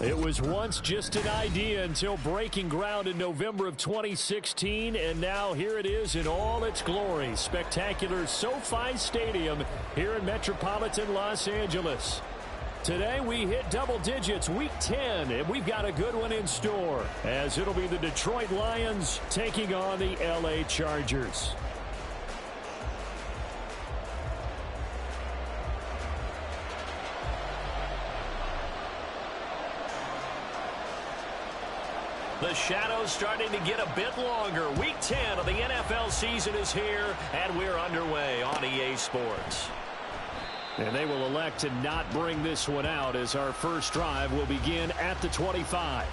It was once just an idea until breaking ground in November of 2016, and now here it is in all its glory. Spectacular SoFi Stadium here in metropolitan Los Angeles. Today we hit double digits, week 10, and we've got a good one in store, as it'll be the Detroit Lions taking on the LA Chargers. The shadow's starting to get a bit longer. Week 10 of the NFL season is here, and we're underway on EA Sports. And they will elect to not bring this one out as our first drive will begin at the 25.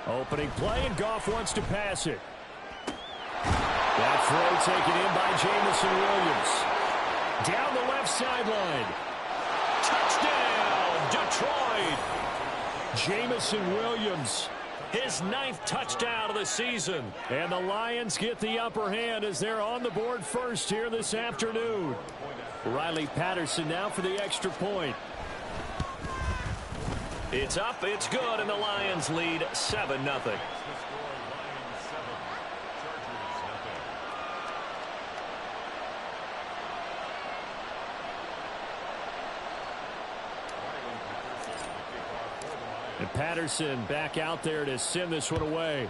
Opening play, and Goff wants to pass it. That throw taken in by Jamison Williams. Down the left sideline. Touchdown, Detroit! Jamison Williams, his 9th touchdown of the season. And the Lions get the upper hand as they're on the board first here this afternoon. Riley Patterson now for the extra point. It's up, it's good, and the Lions lead 7-0. And Patterson back out there to send this one away.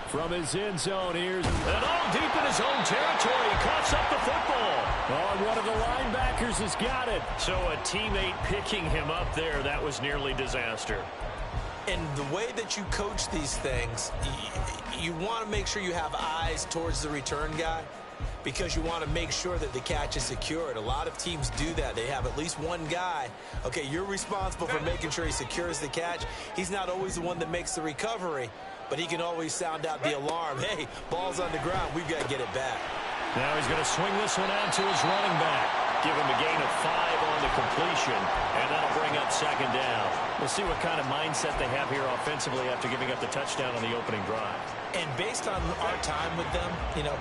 From his end zone, here's and all deep in his own territory. He cuts up the football. Oh, and one of the linebackers has got it. So a teammate picking him up there, that was nearly disaster. And the way that you coach these things, you want to make sure you have eyes towards the return guy, because you want to make sure that the catch is secured. A lot of teams do that. They have at least one guy. Okay, you're responsible for making sure he secures the catch. He's not always the one that makes the recovery, but he can always sound out the alarm. Hey, ball's on the ground. We've got to get it back. Now he's going to swing this one out to his running back. Give him a gain of 5 on the completion, and that'll bring up second down. We'll see what kind of mindset they have here offensively after giving up the touchdown on the opening drive. And based on our time with them,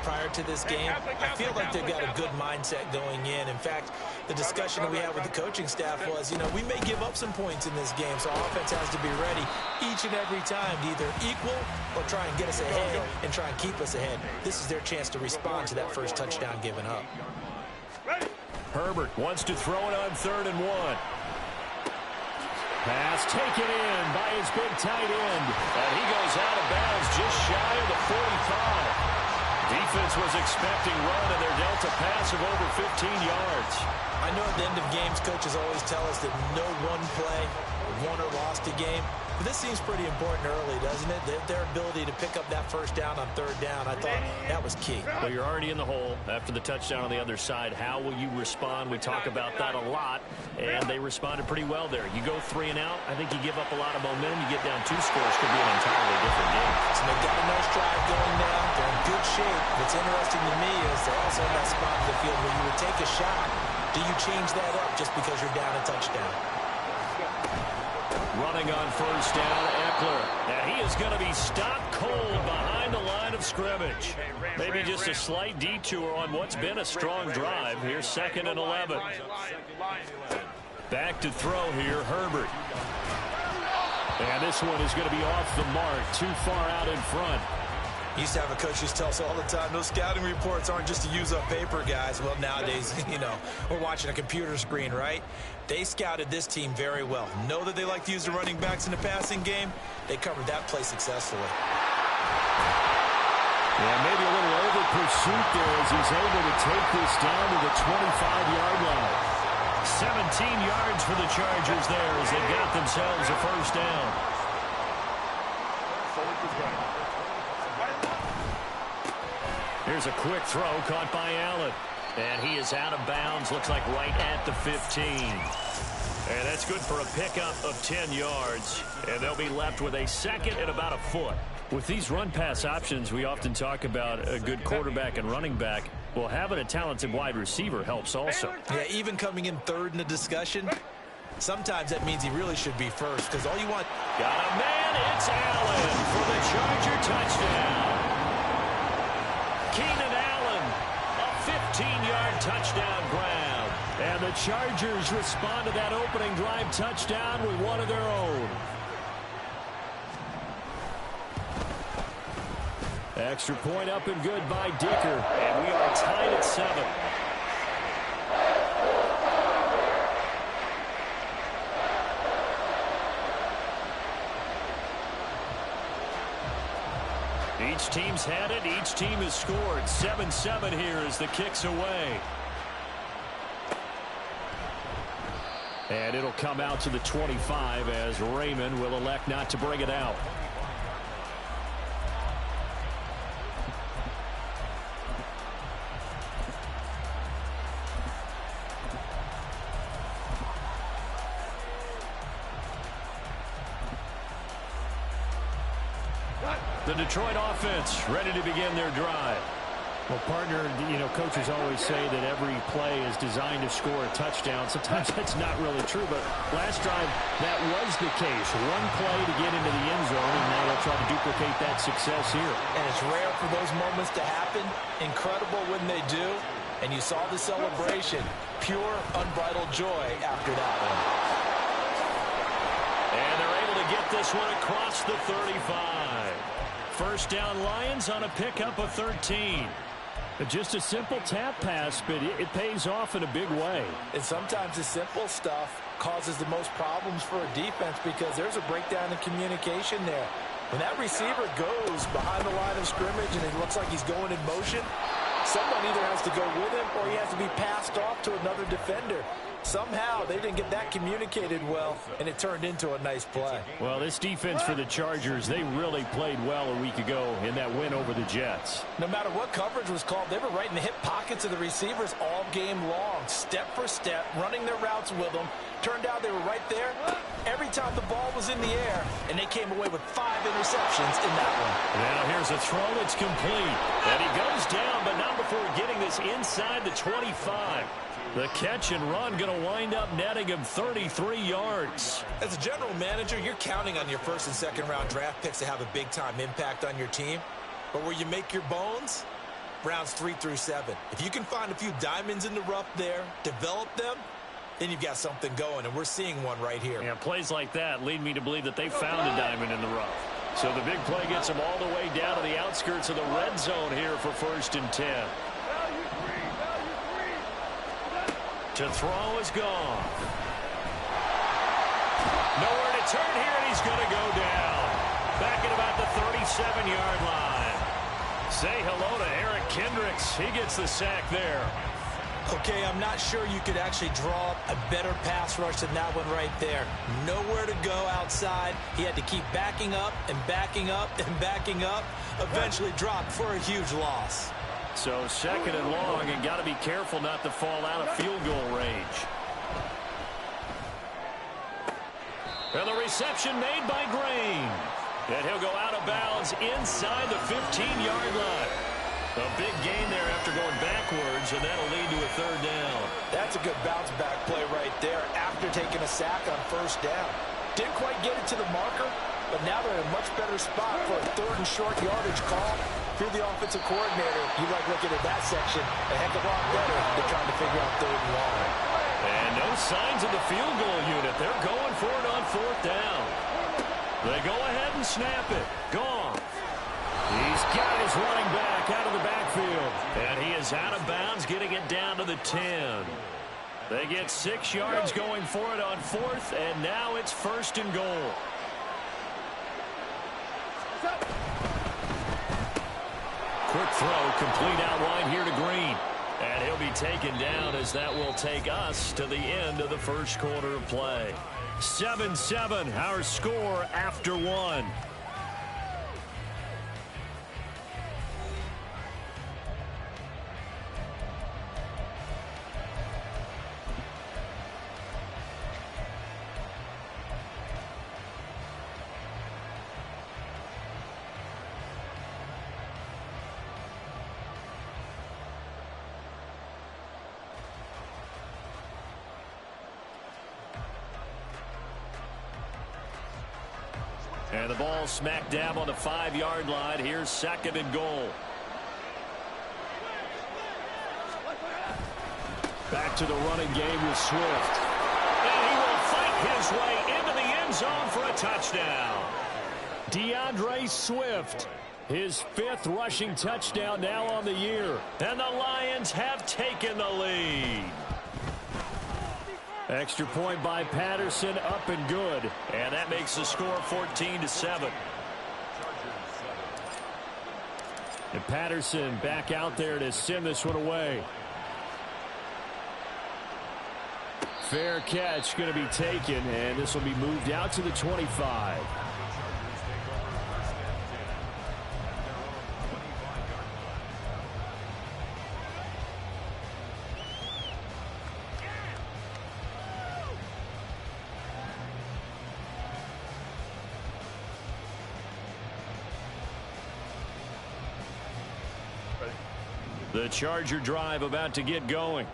prior to this game, I feel like they've got a good mindset going in. In fact, the discussion that we had with the coaching staff was, we may give up some points in this game, so our offense has to be ready each and every time to either equal or try and get us ahead and try and keep us ahead. This is their chance to respond to that first touchdown given up. Herbert wants to throw it on 3rd and 1. Pass taken in by his big tight end. And he goes out of bounds just shy of the 45. Defense was expecting run, and they're dealt a pass of over 15 yards. I know at the end of games, coaches always tell us that no one play won or lost a game. But this seems pretty important early, doesn't it? Their ability to pick up that first down on 3rd down, I thought that was key. Well, you're already in the hole after the touchdown on the other side. How will you respond? We talk about that a lot, and they responded pretty well there. You go 3 and out, I think you give up a lot of momentum. You get down 2 scores, could be an entirely different game. So they've got a nice drive going now. They're in good shape. What's interesting to me is they're also in that spot of the field where you would take a shot. Do you change that up just because you're down a touchdown? Running on 1st down, Eckler. And he is going to be stopped cold behind the line of scrimmage. Maybe just a slight detour on what's been a strong drive. Here's 2nd and 11. Back to throw here, Herbert. And this one is going to be off the mark, too far out in front. Used to have a coach who used to tell us all the time, those scouting reports aren't just to use up paper, guys. Well, nowadays, we're watching a computer screen, right? They scouted this team very well. Know that they like to use the running backs in the passing game. They covered that play successfully. Yeah, maybe a little over pursuit there as he's able to take this down to the 25-yard line. 17 yards for the Chargers there as they've got themselves a first down. Here's a quick throw caught by Allen. And he is out of bounds, looks like right at the 15. And that's good for a pickup of 10 yards. And they'll be left with a second and about a foot. With these run-pass options, we often talk about a good quarterback and running back. Well, having a talented wide receiver helps also. Yeah, even coming in third in the discussion, sometimes that means he really should be first, because all you want... Got a man, it's Allen for the Charger touchdown. Keenan Allen, a 15-yard touchdown grab. And the Chargers respond to that opening drive touchdown with one of their own. Extra point up and good by Dicker. And we are tied at 7. Each team's had it. Each team has scored. 7-7 here as the kick's away. And it'll come out to the 25 as Raymond will elect not to bring it out. The Detroit offense ready to begin their drive. Well, partner, coaches always say that every play is designed to score a touchdown. Sometimes that's not really true, but last drive, that was the case. One play to get into the end zone, and now they'll try to duplicate that success here. And it's rare for those moments to happen. Incredible when they do. And you saw the celebration. Pure, unbridled joy after that one. And they're able to get this one across the 35. First down Lions on a pickup of 13. Just a simple tap pass, but it pays off in a big way. And sometimes the simple stuff causes the most problems for a defense because there's a breakdown in communication there. When that receiver goes behind the line of scrimmage and it looks like he's going in motion, someone either has to go with him or he has to be passed off to another defender. Somehow they didn't get that communicated well, and it turned into a nice play. Well, this defense for the Chargers, they really played well a week ago in that win over the Jets. No matter what coverage was called, they were right in the hip pockets of the receivers all game long, step for step, running their routes with them. Turned out they were right there every time the ball was in the air, and they came away with 5 interceptions in that one. Now here's a throw that's complete, and he goes down, but not before getting this inside the 25. The catch and run going to wind up netting him 33 yards. As a general manager, you're counting on your first and second round draft picks to have a big-time impact on your team. But where you make your bones, rounds 3 through 7. If you can find a few diamonds in the rough there, develop them, then you've got something going, and we're seeing one right here. Yeah, plays like that lead me to believe that they found a diamond in the rough. So the big play gets them all the way down to the outskirts of the red zone here for 1st and 10. To throw is gone. Nowhere to turn here, and he's going to go down. Back at about the 37-yard line. Say hello to Eric Kendricks. He gets the sack there. Okay, I'm not sure you could actually draw up a better pass rush than that one right there. Nowhere to go outside. He had to keep backing up and backing up and backing up. Eventually dropped for a huge loss. So 2nd and long, and got to be careful not to fall out of field goal range. And the reception made by Green. And he'll go out of bounds inside the 15-yard line. A big gain there after going backwards, and that'll lead to a 3rd down. That's a good bounce-back play right there after taking a sack on 1st down. Didn't quite get it to the marker, but now they're in a much better spot for a 3rd and short yardage call. If you're the offensive coordinator, you like looking at that section a heck of a lot better than trying to figure out 3rd and long. And no signs of the field goal unit. They're going for it on 4th down. They go ahead and snap it. Gone. He's got his running back out of the backfield. And he is out of bounds, getting it down to the 10. They get 6 yards going for it on 4th, and now it's 1st and goal. Quick throw, complete out wide here to Green. And he'll be taken down as that will take us to the end of the 1st quarter of play. 7-7, our score after 1. And the ball smack dab on the 5-yard line. Here's 2nd and goal. Back to the running game with Swift. And he will fight his way into the end zone for a touchdown. DeAndre Swift, his 5th rushing touchdown now on the year. And the Lions have taken the lead. Extra point by Patterson, up and good. And that makes the score 14-7. And Patterson back out there to send this one away. Fair catch going to be taken, and this will be moved out to the 25. The Charger drive about to get going.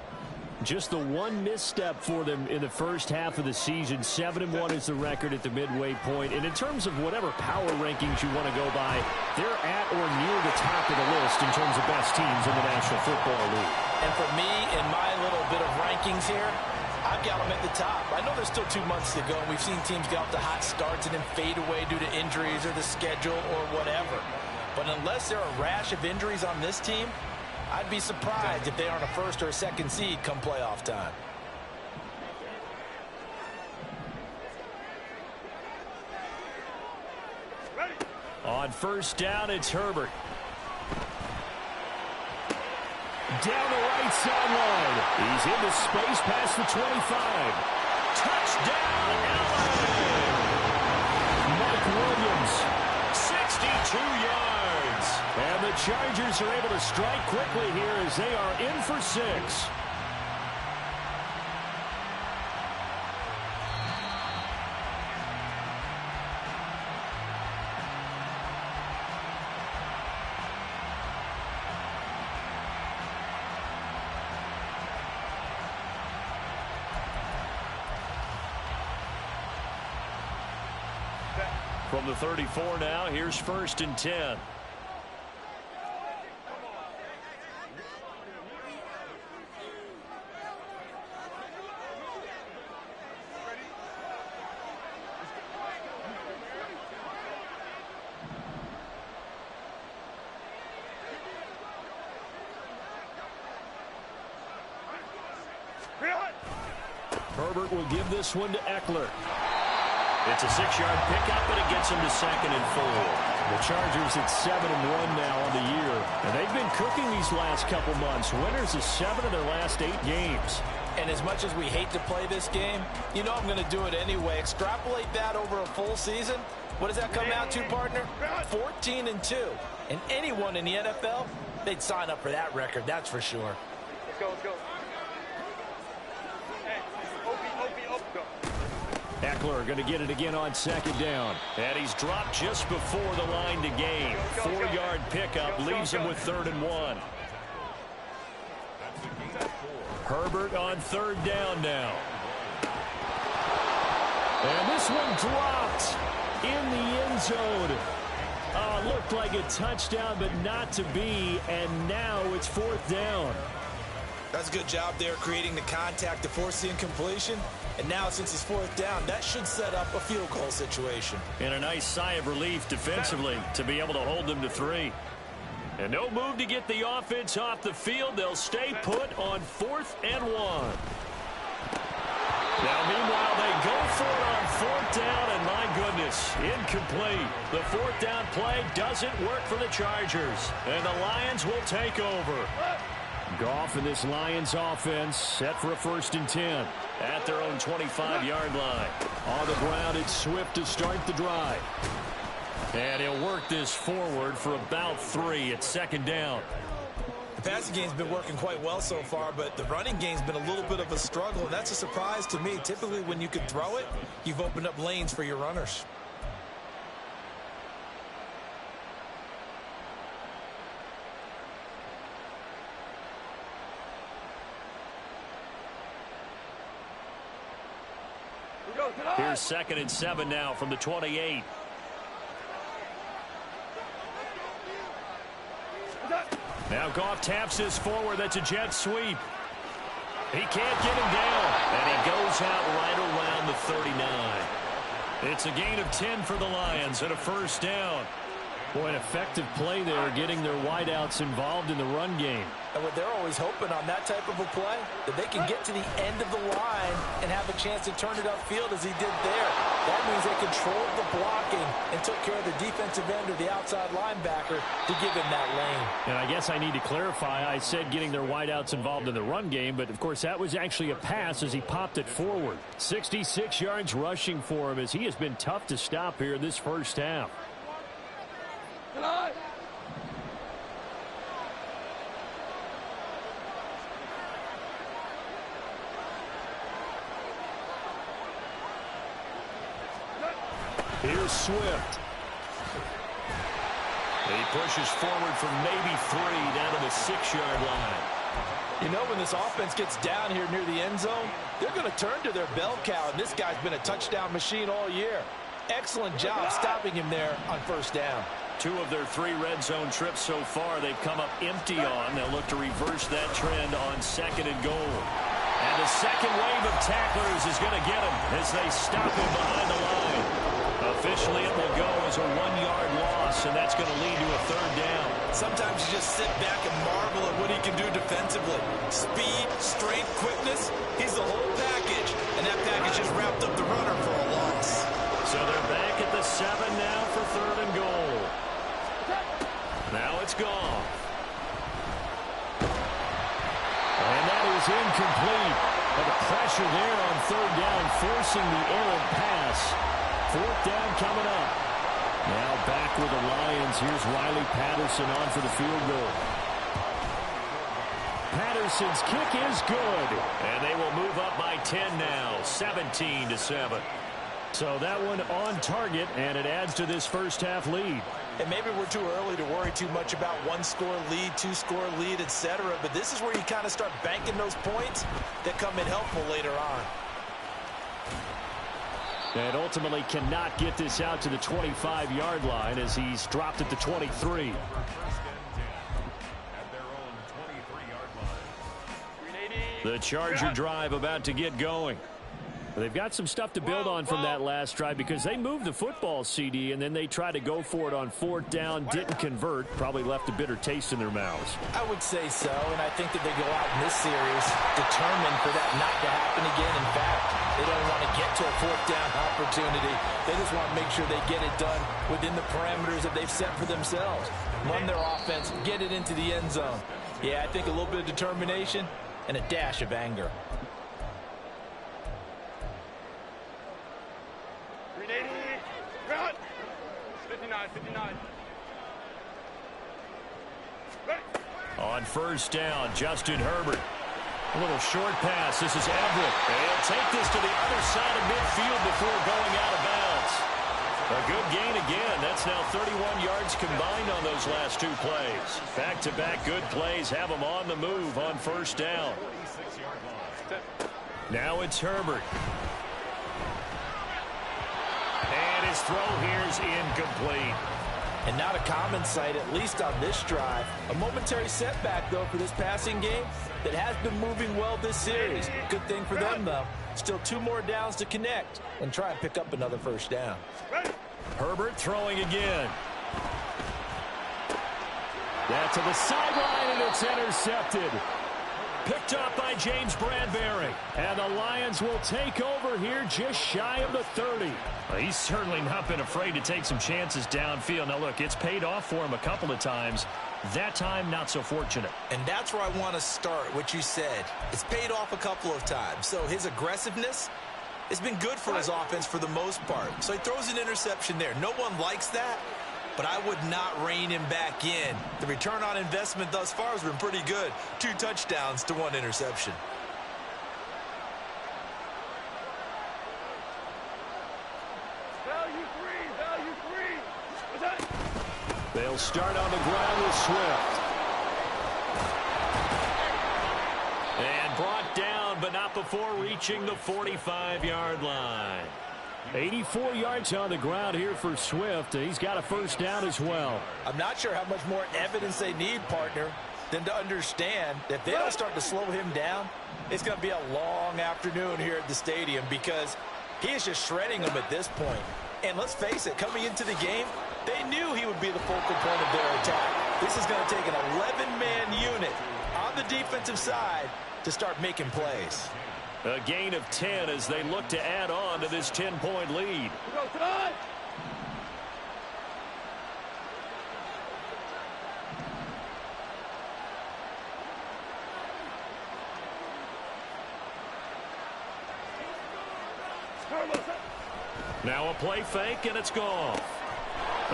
Just the one misstep for them in the first half of the season. 7-1 is the record at the midway point. And in terms of whatever power rankings you want to go by, they're at or near the top of the list in terms of best teams in the National Football League. And for me, in my little bit of rankings here, I've got them at the top. I know there's still 2 months to go, and we've seen teams get off to hot starts and then fade away due to injuries or the schedule or whatever. But unless there are a rash of injuries on this team, I'd be surprised if they aren't a 1st or a 2nd seed come playoff time. On 1st down, it's Herbert. Down the right sideline. He's into space past the 25. Touchdown, LA! Mike Williams, 62 yards. And the Chargers are able to strike quickly here as they are in for 6. From the 34 now, here's 1st and 10. Herbert will give this one to Eckler. It's a 6-yard pickup, but it gets him to 2nd and 4. The Chargers at 7-1 now on the year. And they've been cooking these last couple months. Winners of 7 of their last 8 games. And as much as we hate to play this game, you know I'm going to do it anyway. Extrapolate that over a full season. What does that come out to, partner? 14-2. And anyone in the NFL, they'd sign up for that record, that's for sure. Let's go, let's go. Eckler going to get it again on 2nd down. And he's dropped just before the line to gain. 4-yard pickup leaves him with 3rd and 1. Herbert on 3rd down now. And this one dropped in the end zone. Oh, looked like a touchdown, but not to be. And now it's 4th down. That's a good job there creating the contact to force the incompletion. And now since it's 4th down, that should set up a field goal situation. And a nice sigh of relief defensively to be able to hold them to 3. And no move to get the offense off the field. They'll stay put on 4th and 1. Now, meanwhile, they go for it on 4th down, and my goodness, incomplete. The 4th down play doesn't work for the Chargers, and the Lions will take over. Goff and this Lions offense set for a 1st and 10 at their own 25-yard line. On the ground, it's Swift to start the drive. And he'll work this forward for about 3 at 2nd down. The passing game's been working quite well so far, but the running game's been a little bit of a struggle, and that's a surprise to me. Typically, when you can throw it, you've opened up lanes for your runners. Here's 2nd and 7 now from the 28. Now Goff taps this forward. That's a jet sweep. He can't get him down. And he goes out right around the 39. It's a gain of 10 for the Lions and a first down. Boy, an effective play there, getting their wideouts involved in the run game. And what they're always hoping on that type of a play, that they can get to the end of the line and have a chance to turn it upfield as he did there. That means they controlled the blocking and took care of the defensive end or the outside linebacker to give him that lane. And I guess I need to clarify, I said getting their wideouts involved in the run game, but of course that was actually a pass as he popped it forward. 66 yards rushing for him as he has been tough to stop here this first half. Here's Swift. He pushes forward from maybe 3 down to the 6-yard line. You know, when this offense gets down here near the end zone, they're going to turn to their bell cow, and this guy's been a touchdown machine all year. Excellent job stopping him there on first down. 2 of their 3 red zone trips so far they've come up empty on. They'll look to reverse that trend on 2nd and goal. And the second wave of tacklers is going to get him as they stop him behind the line. Officially, it will go as a 1-yard loss, and that's going to lead to a 3rd down. Sometimes you just sit back and marvel at what he can do defensively. Speed, strength, quickness, he's the whole package. And that package just wrapped up the runner for a loss. So they're back at the 7 now for 3rd and goal. Now it's gone. And that is incomplete. But the pressure there on 3rd down, forcing the errant pass. 4th down coming up. Now back with the Lions. Here's Riley Patterson on for the field goal. Patterson's kick is good. And they will move up by 10 now, 17-7. So that one on target, and it adds to this first half lead. And maybe we're too early to worry too much about 1-score lead, 2-score lead, etc. But this is where you kind of start banking those points that come in helpful later on. And ultimately cannot get this out to the 25-yard line as he's dropped at the 23. The Charger drive about to get going. They've got some stuff to build on from that last drive because they moved the football, CD, and then they tried to go for it on 4th down, didn't convert, probably left a bitter taste in their mouths. I would say so, and I think that they go out in this series determined for that not to happen again. In fact, they don't want to get to a 4th down opportunity. They just want to make sure they get it done within the parameters that they've set for themselves. Run their offense, get it into the end zone. Yeah, I think a little bit of determination and a dash of anger. On 1st down, Justin Herbert. A little short pass. This is Everett. They'll take this to the other side of midfield before going out of bounds. A good gain again. That's now 31 yards combined on those last 2 plays. Back-to-back good plays have them on the move on 1st down. Now it's Herbert. And his throw here is incomplete. And not a common sight, at least on this drive. A momentary setback, though, for this passing game that has been moving well this series. Good thing for them, though. Still 2 more downs to connect and try and pick up another 1st down. Herbert throwing again. That's to the sideline, and it's intercepted. Picked up by James Bradbury. And the Lions will take over here just shy of the 30. Well, he's certainly not been afraid to take some chances downfield. Now, look, it's paid off for him a couple of times. That time, not so fortunate. And that's where I want to start, what you said. It's paid off a couple of times. So his aggressiveness has been good for his offense for the most part. So he throws an interception there. No one likes that, but I would not rein him back in. The return on investment thus far has been pretty good. 2 touchdowns to 1 interception. They'll start on the ground with Swift. And brought down, but not before reaching the 45-yard line. 84 yards on the ground here for Swift. He's got a 1st down as well. I'm not sure how much more evidence they need, partner. than to understand that if they don't start to slow him down, it's going to be a long afternoon here at the stadium because he is just shredding them at this point. And let's face it, coming into the game, they knew he would be the focal point of their attack. This is going to take an 11-man unit on the defensive side to start making plays. A gain of 10 as they look to add on to this 10-point lead. Now a play fake, and it's gone.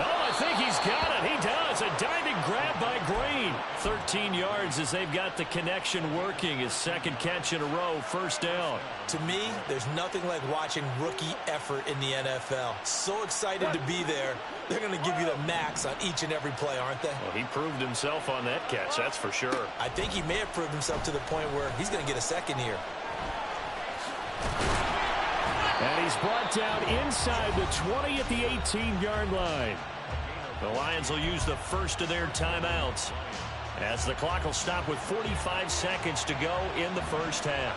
Oh, I think he's got it. He does. A diving grab by Green. 13 yards as they've got the connection working. His second catch in a row, first down. To me, there's nothing like watching rookie effort in the NFL. So excited to be there. They're going to give you the max on each and every play, aren't they? Well, he proved himself on that catch, that's for sure. I think he may have proved himself to the point where he's going to get a second here. And he's brought down inside the 20 at the 18-yard line. The Lions will use the first of their timeouts as the clock will stop with 45 seconds to go in the first half.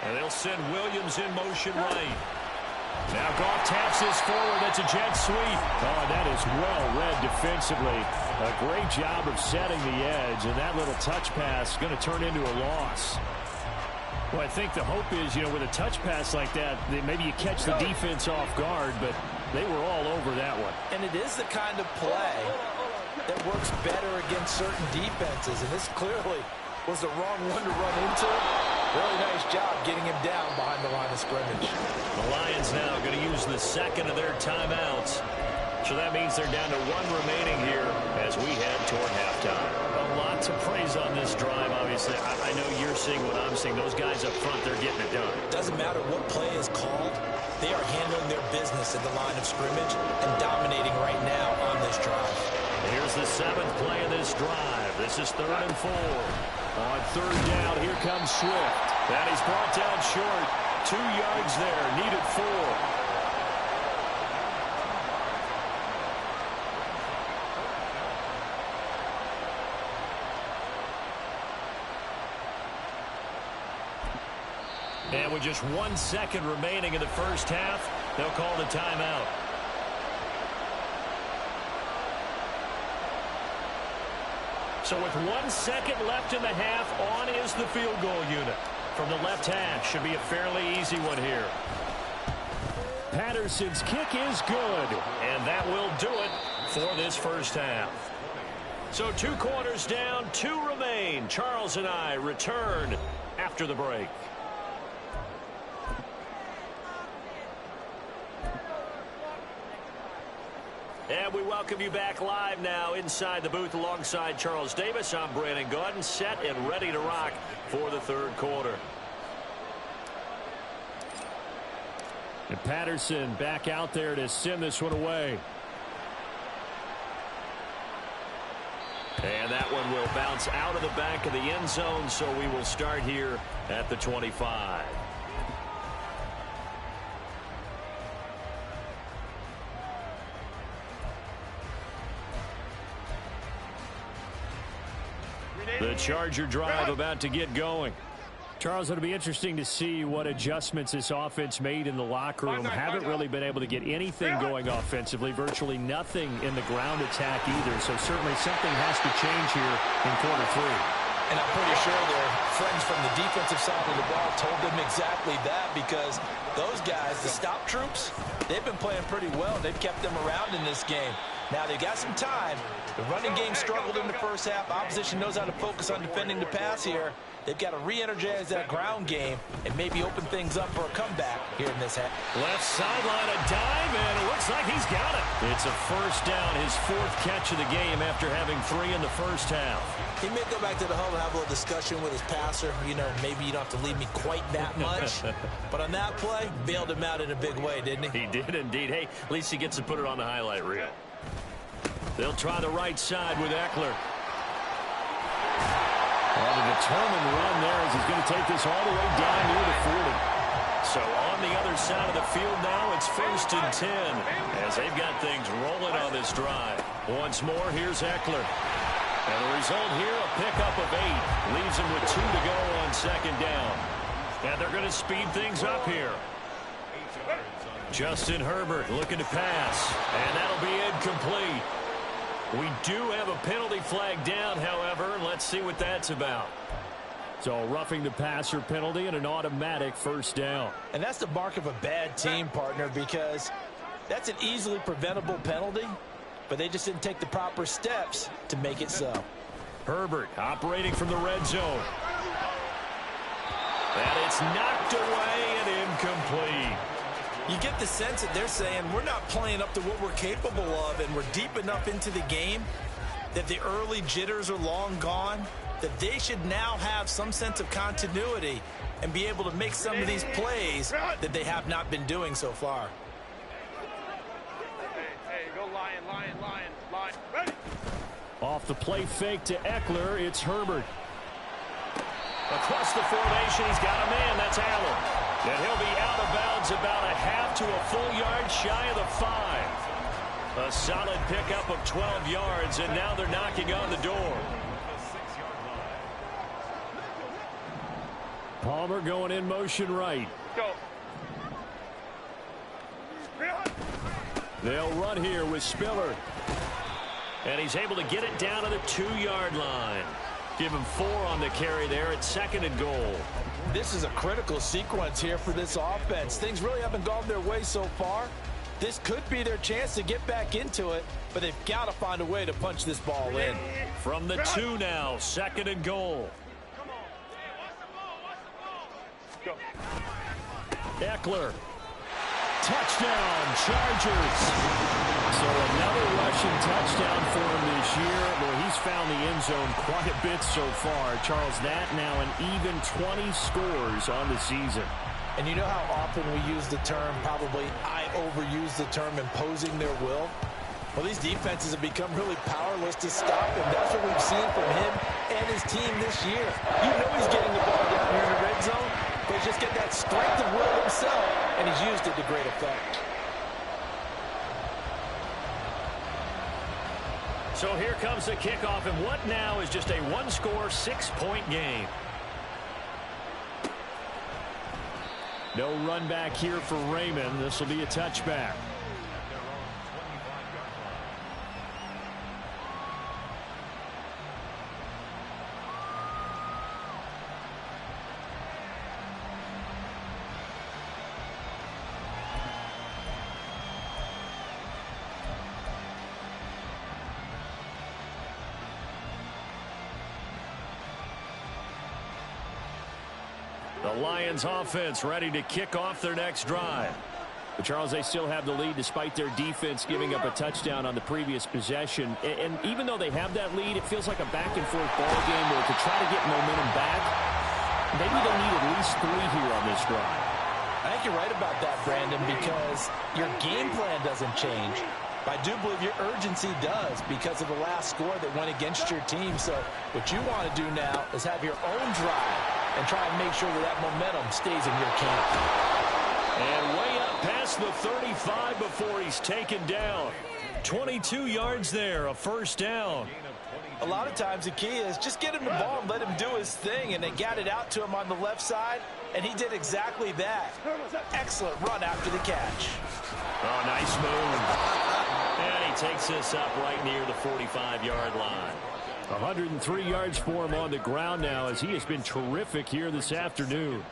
And they'll send Williams in motion right. Now Goff taps this forward. That's a jet sweep. Oh, that is well read defensively. A great job of setting the edge, and that little touch pass is going to turn into a loss. Well, I think the hope is, with a touch pass like that, maybe you catch the defense off guard, but they were all over that one. And it is the kind of play that works better against certain defenses, and this clearly was the wrong one to run into. Really nice job getting him down behind the line of scrimmage. The Lions now going to use the second of their timeouts. So that means they're down to one remaining here as we head toward halftime. A lot to praise on this drive, obviously. I know you're seeing what I'm seeing. Those guys up front, they're getting it done. Doesn't matter what play is called. They are handling their business at the line of scrimmage and dominating right now on this drive. Here's the seventh play of this drive. This is 3rd and 4. On 3rd down, here comes Swift. And he's brought down short. 2 yards there, needed 4. And with just 1 second remaining in the first half, they'll call the timeout. So with 1 second left in the half, on is the field goal unit. From the left hash, should be a fairly easy one here. Patterson's kick is good, and that will do it for this first half. So 2 quarters down, 2 remain. Charles and I return after the break. And we welcome you back live now inside the booth alongside Charles Davis. I'm Brandon Gaudin, set and ready to rock for the 3rd quarter. And Patterson back out there to send this one away. And that one will bounce out of the back of the end zone, so we will start here at the 25. The Charger drive about to get going. Charles, it'll be interesting to see what adjustments this offense made in the locker room. Haven't really been able to get anything going offensively, virtually nothing in the ground attack either. So certainly something has to change here in quarter 3. And I'm pretty sure their friends from the defensive side of the ball told them exactly that, because those guys, the stop troops, they've been playing pretty well. They've kept them around in this game. Now they've got some time. The running game struggled in the first half. Opposition knows how to focus on defending the pass here. They've got to re-energize that ground game and maybe open things up for a comeback here in this half. Left sideline, a dive, and it looks like he's got it. It's a first down, his 4th catch of the game after having 3 in the first half. He may go back to the huddle and have a little discussion with his passer. Maybe you don't have to leave me quite that much. But on that play, bailed him out in a big way, didn't he? He did indeed. Hey, at least he gets to put it on the highlight reel. They'll try the right side with Eckler. On a determined run there as he's going to take this all the way down near the 40. So on the other side of the field now, it's 1st and 10 as they've got things rolling on this drive. Once more, here's Eckler. And the result here, a pickup of 8. Leaves him with 2 to go on 2nd down. And they're going to speed things up here. Justin Herbert looking to pass. And that'll be incomplete. We do have a penalty flag down, however. Let's see what that's about. So roughing the passer penalty and an automatic 1st down. And that's the mark of a bad team, partner, because that's an easily preventable penalty, but they just didn't take the proper steps to make it so. Herbert operating from the red zone. And it's knocked away and incomplete. You get the sense that they're saying we're not playing up to what we're capable of, and we're deep enough into the game that the early jitters are long gone, that they should now have some sense of continuity and be able to make some of these plays that they have not been doing so far. Hey, go Lion. Ready? Off the play fake to Eckler, it's Herbert. Across the formation, he's got a man. That's Allen. And he'll be out of bounds about a half to a full yard shy of the 5. A solid pickup of 12 yards, and now they're knocking on the door. Palmer going in motion right. Go. They'll run here with Spiller. And he's able to get it down to the 2-yard line. Give him 4 on the carry there at 2nd and goal. This is a critical sequence here for this offense. Things really haven't gone their way so far. This could be their chance to get back into it, but they've got to find a way to punch this ball in. From the 2 now, 2nd and goal. Go. Eckler. Touchdown, Chargers. So another rushing touchdown for him this year. Well, he's found the end zone quite a bit so far. Charles, that now an even 20 scores on the season. And you know how often we use the term, probably I overuse the term, imposing their will? Well, these defenses have become really powerless to stop him. That's what we've seen from him and his team this year. You know he's getting the ball down here in the red zone, but he's just getting that strength of will himself, and he's used it to great effect. So here comes the kickoff, and what now is just a 1-score, 6-point game. No run back here for Raymond. This will be a touchback. The Lions offense ready to kick off their next drive. But Charles, they still have the lead despite their defense giving up a touchdown on the previous possession. And even though they have that lead, it feels like a back-and-forth ball game where to try to get momentum back, maybe they need at least 3 here on this drive. I think you're right about that, Brandon, because your game plan doesn't change. But I do believe your urgency does because of the last score that went against your team. So what you want to do now is have your own drive and try and make sure that momentum stays in your camp. And way up past the 35 before he's taken down. 22 yards there, a 1st down. A lot of times the key is just get him the ball and let him do his thing, and they got it out to him on the left side, and he did exactly that. Excellent run after the catch. Oh, nice move. And he takes this up right near the 45-yard line. 103 yards for him on the ground now as he has been terrific here this afternoon.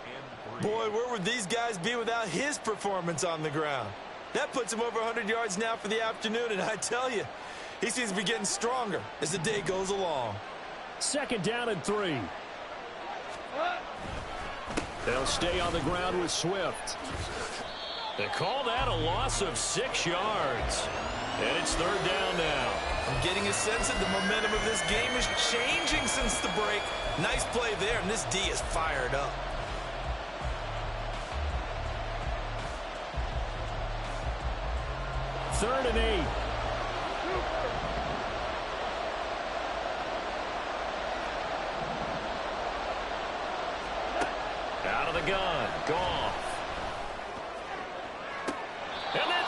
Boy, where would these guys be without his performance on the ground? That puts him over 100 yards now for the afternoon, and I tell you, he seems to be getting stronger as the day goes along. 2nd down and 3. They'll stay on the ground with Swift. They call that a loss of 6 yards. And it's 3rd down now. I'm getting a sense that the momentum of this game is changing since the break. Nice play there, and this D is fired up. Third and 8. Out of the gun. Goff.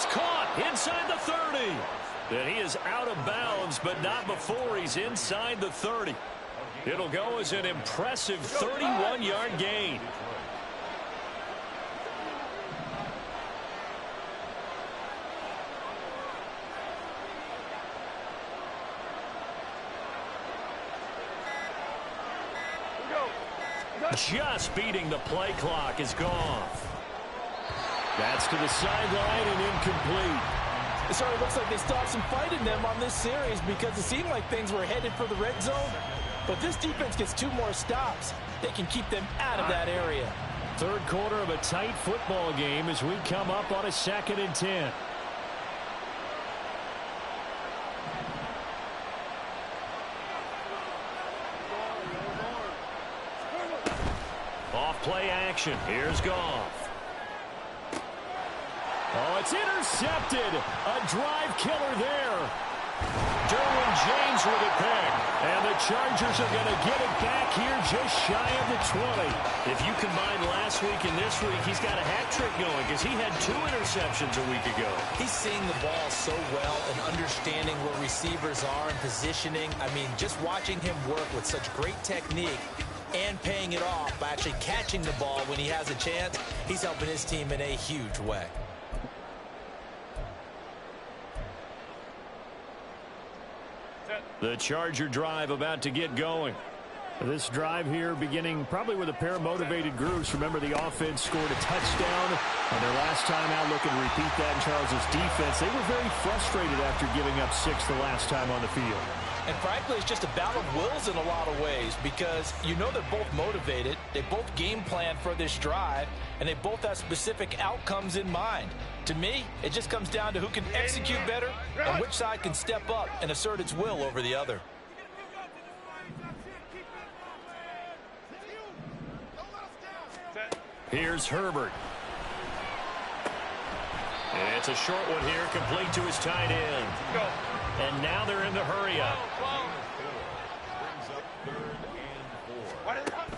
It's caught inside the 30. And he is out of bounds, but not before he's inside the 30. It'll go as an impressive 31-yard gain. Just beating the play clock is gone. That's to the sideline and incomplete. It certainly looks like they stopped some fight in them on this series because it seemed like things were headed for the red zone. But this defense gets 2 more stops. They can keep them out of that area. Third quarter of a tight football game as we come up on a 2nd and 10. Off play action. Here's Goff. Oh, it's intercepted. A drive killer there. Derwin James with a pick. And the Chargers are going to get it back here just shy of the 20. If you combine last week and this week, he's got a hat trick going because he had 2 interceptions a week ago. He's seeing the ball so well and understanding where receivers are and positioning. I mean, just watching him work with such great technique and paying it off by actually catching the ball when he has a chance, he's helping his team in a huge way. The Charger drive about to get going. This drive here beginning probably with a pair of motivated groups. Remember, the offense scored a touchdown on their last time out. Looking to repeat that in Charles' defense. They were very frustrated after giving up 6 the last time on the field. And frankly, it's just a battle of wills in a lot of ways because you know they're both motivated. They both game plan for this drive, and they both have specific outcomes in mind. To me, it just comes down to who can execute better and which side can step up and assert its will over the other. Here's Herbert. And it's a short one here, complete to his tight end. And now they're in the hurry up.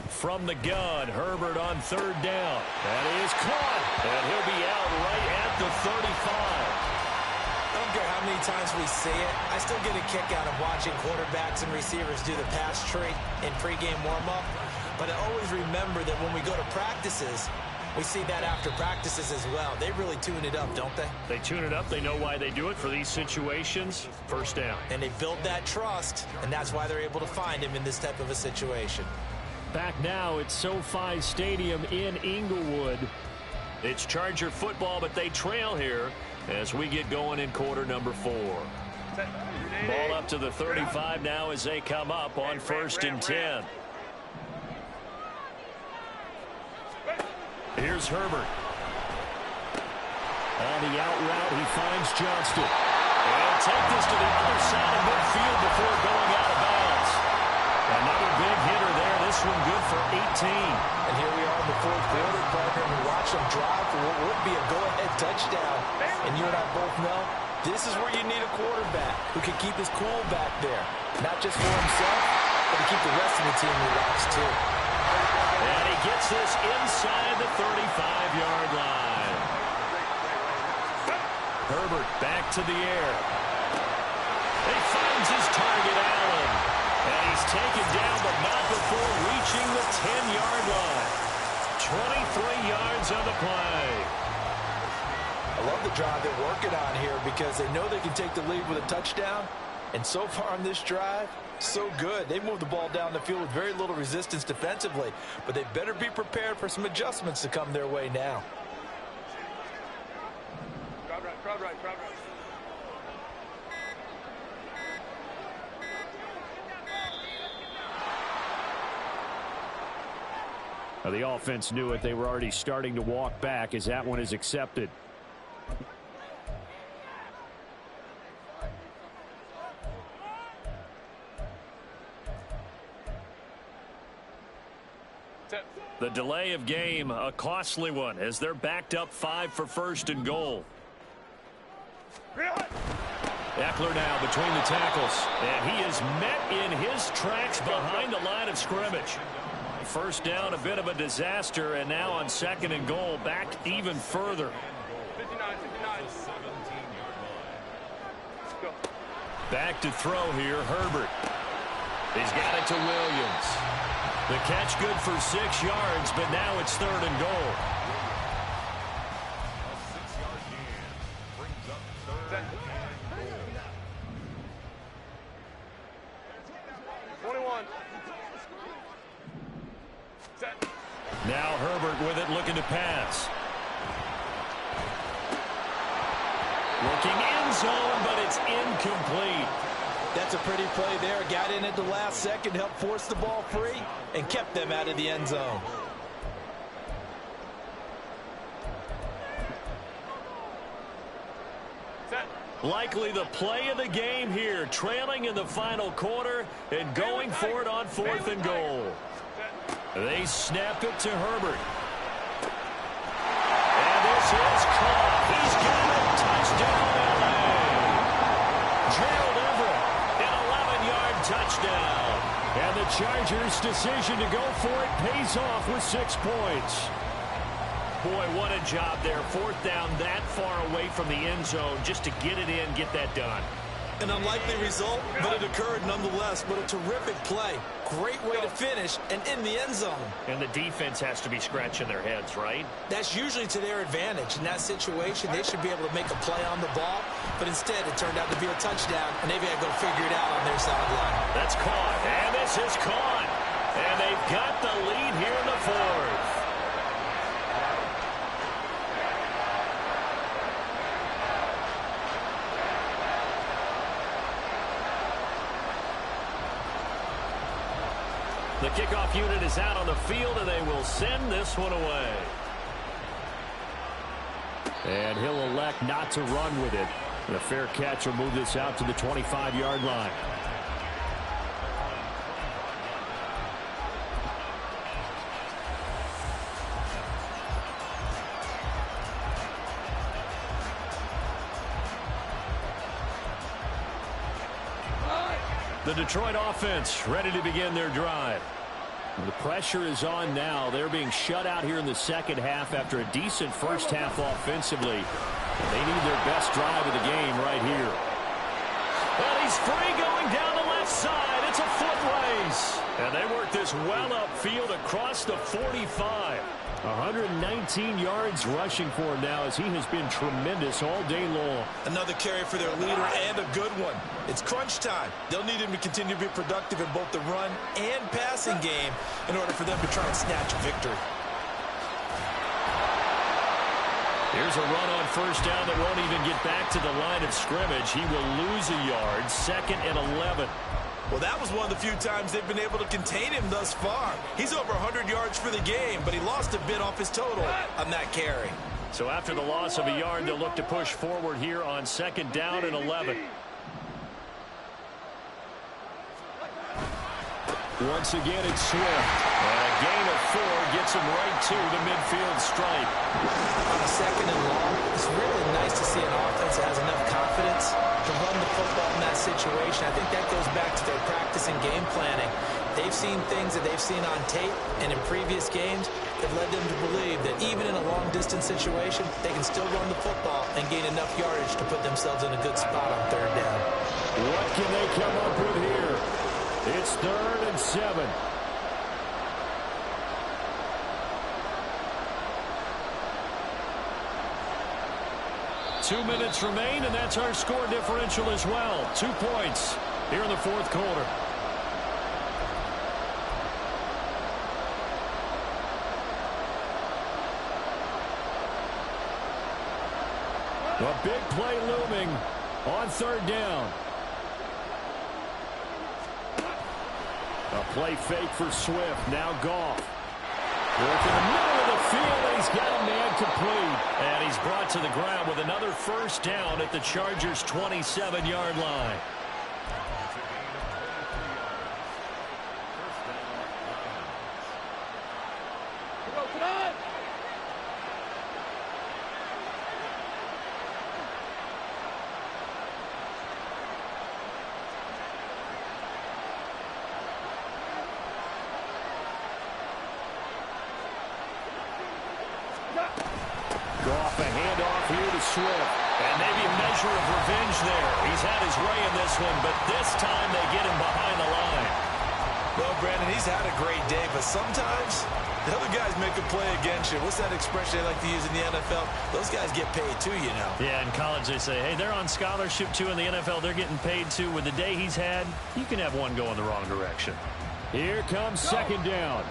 From the gun, Herbert on 3rd down. That is caught. And he'll be out right at the 35. I don't care how many times we see it. I still get a kick out of watching quarterbacks and receivers do the pass tree in pregame warm-up. But I always remember that when we go to practices, we see that after practices as well. They really tune it up, don't they? They tune it up. They know why they do it for these situations. 1st down. And they build that trust, and that's why they're able to find him in this type of a situation. Back now at SoFi Stadium in Inglewood. It's Charger football, but they trail here as we get going in quarter number 4. Ball up to the 35 now as they come up on 1st and 10. Here's Herbert. On the out route, he finds Johnston. And take this to the other side of midfield before going out of bounds. Another big hitter there. This one good for 18. And here we are in the 4th quarter, partner, and we watch them drive for what would be a go-ahead touchdown. And you and I both know this is where you need a quarterback who can keep his cool back there. Not just for himself, but to keep the rest of the team relaxed, too. And he gets this inside the 35-yard line. Herbert back to the air. He finds his target, Allen. And he's taken down, but not before reaching the 10-yard line. 23 yards on the play. I love the drive they're working on here because they know they can take the lead with a touchdown. And so far on this drive, so good. They moved the ball down the field with very little resistance defensively, but they better be prepared for some adjustments to come their way now. Crowd right. Now, the offense knew it. They were already starting to walk back as that one is accepted. The delay of game, a costly one, as they're backed up 5 for 1st and goal. Eckler now between the tackles, and he is met in his tracks behind the line of scrimmage. 1st down, a bit of a disaster, and now on 2nd and goal, backed even further. Back to throw here, Herbert. He's got it to Williams. The catch good for 6 yards, but now it's 3rd and goal. Now Herbert with it, looking to pass. Looking end zone, but it's incomplete. That's a pretty play there. Got in at the last second, helped force the ball free, and kept them out of the end zone. Likely the play of the game here, trailing in the final quarter and going for it on 4th and goal. They snap it to Herbert. And this is caught. He's got it. Touchdown, LA. Gerald Everett, an 11-yard touchdown. And the Chargers' decision to go for it pays off with 6 points. Boy, what a job there. 4th down that far away from the end zone just to get it in, get that done. An unlikely result, but it occurred nonetheless. But a terrific play. Great way to finish and in the end zone. And the defense has to be scratching their heads, right? That's usually to their advantage. In that situation, they should be able to make a play on the ball. But instead, it turned out to be a touchdown, and they've got to go figure it out on their sideline. That's caught, and this is caught. And they've got the lead here in the 4th. The kickoff unit is out on the field, and they will send this one away. And he'll elect not to run with it. And a fair catch will move this out to the 25-yard line. The Detroit offense ready to begin their drive. The pressure is on now. They're being shut out here in the second half after a decent first half offensively. They need their best drive of the game right here. And he's free going down the left side. It's a foot race. And they work this well upfield across the 45. 119 yards rushing for him now as he has been tremendous all day long. Another carry for their leader and a good one. It's crunch time. They'll need him to continue to be productive in both the run and passing game in order for them to try and snatch a victory. Here's a run on first down that won't even get back to the line of scrimmage. He will lose a yard. 2nd and 11. Well, that was one of the few times they've been able to contain him thus far. He's over 100 yards for the game, but he lost a bit off his total on that carry. So after the loss of a yard, they'll look to push forward here on 2nd down and 11. Once again, it's Swift. And a gain of 4 gets him right to the midfield stripe. On a 2nd and long, it's really nice to see an offense that has enough confidence to run the football in that situation. I think that goes back to their practice and game planning. They've seen things that they've seen on tape and in previous games that led them to believe that even in a long-distance situation, they can still run the football and gain enough yardage to put themselves in a good spot on 3rd down. What can they come up with here? It's 3rd and 7. Two minutes remain, and that's our score differential as well. 2 points here in the 4th quarter. A big play looming on 3rd down. A play fake for Swift. Now Goff. Work in the middle of the field, and he's got a man complete. And he's brought to the ground with another first down at the Chargers' 27-yard line. Goff, a handoff here to Swift. And maybe a measure of revenge there. He's had his way in this one, but this time they get him behind the line. Well, Brandon, he's had a great day, but sometimes the other guys make a play against you. What's that expression they like to use in the NFL? Those guys get paid too, you know. Yeah, in college they say, hey, they're on scholarship too. In the NFL, they're getting paid too. With the day he's had, you can have one go in the wrong direction. Here comes second down.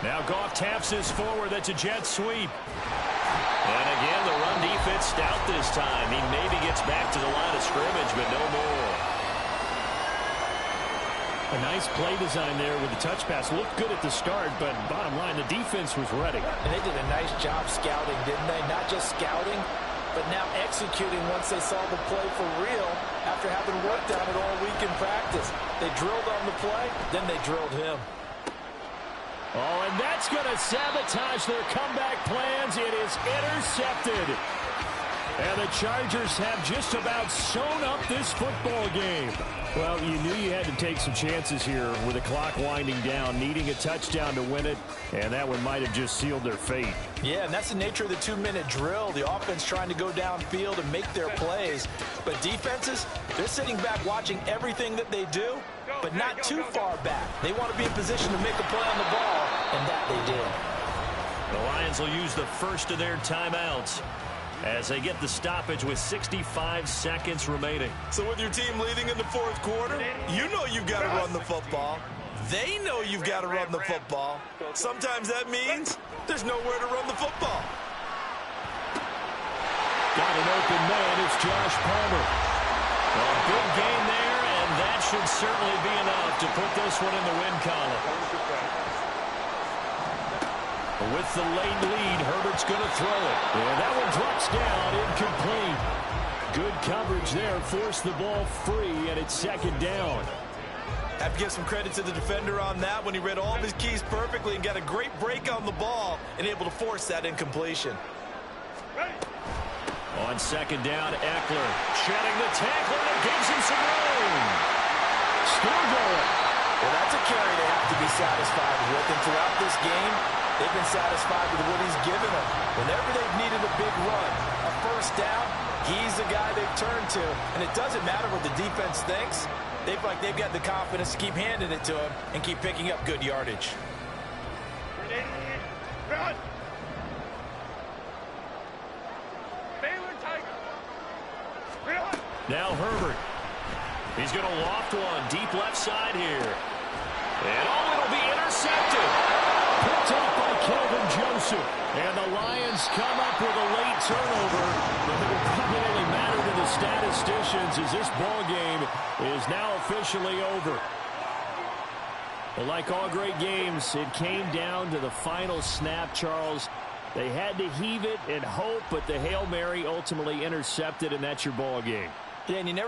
Now Goff taps this forward. That's a jet sweep. And again, the run defense stout this time. He maybe gets back to the line of scrimmage, but no more. A nice play design there with the touch pass. Looked good at the start, but bottom line, the defense was ready. And they did a nice job scouting, didn't they? Not just scouting, but now executing once they saw the play for real after having worked on it all week in practice. They drilled on the play, then they drilled him. Oh, and that's going to sabotage their comeback plans. It is intercepted. And the Chargers have just about sewn up this football game. Well, you knew you had to take some chances here with the clock winding down, needing a touchdown to win it, and that one might have just sealed their fate. Yeah, and that's the nature of the 2-minute drill. The offense trying to go downfield and make their plays. But defenses, they're sitting back watching everything that they do, but not too far back. They want to be in position to make a play on the ball, and that they did. The Lions will use the first of their timeouts as they get the stoppage with 65 seconds remaining. So with your team leading in the fourth quarter, you know you've got to run the football. They know you've got to run the football. Sometimes that means there's nowhere to run the football. Got an open man. It's Josh Palmer. A big game there, and that should certainly be enough to put this one in the win column. With the late lead, Herbert's going to throw it. And that one drops down, incomplete. Good coverage there, forced the ball free, and it's second down. Have to give some credit to the defender on that when he read all of his keys perfectly and got a great break on the ball and able to force that incompletion. On second down, Eckler shedding the tackler, and it gives him some room. Still going. Well, that's a carry they have to be satisfied with, and throughout this game, they've been satisfied with what he's given them. Whenever they've needed a big run, a first down, he's the guy they've turned to. And it doesn't matter what the defense thinks. They've got the confidence to keep handing it to him and keep picking up good yardage. Now Herbert. He's going to loft one deep left side here. And oh, it'll be intercepted. Picked up by Kelvin Joseph. And the Lions come up with a late turnover. But it will probably only matter to the statisticians as this ball game is now officially over. But like all great games, it came down to the final snap, Charles. They had to heave it and hope, but the Hail Mary ultimately intercepted, and that's your ball game. Yeah, and you never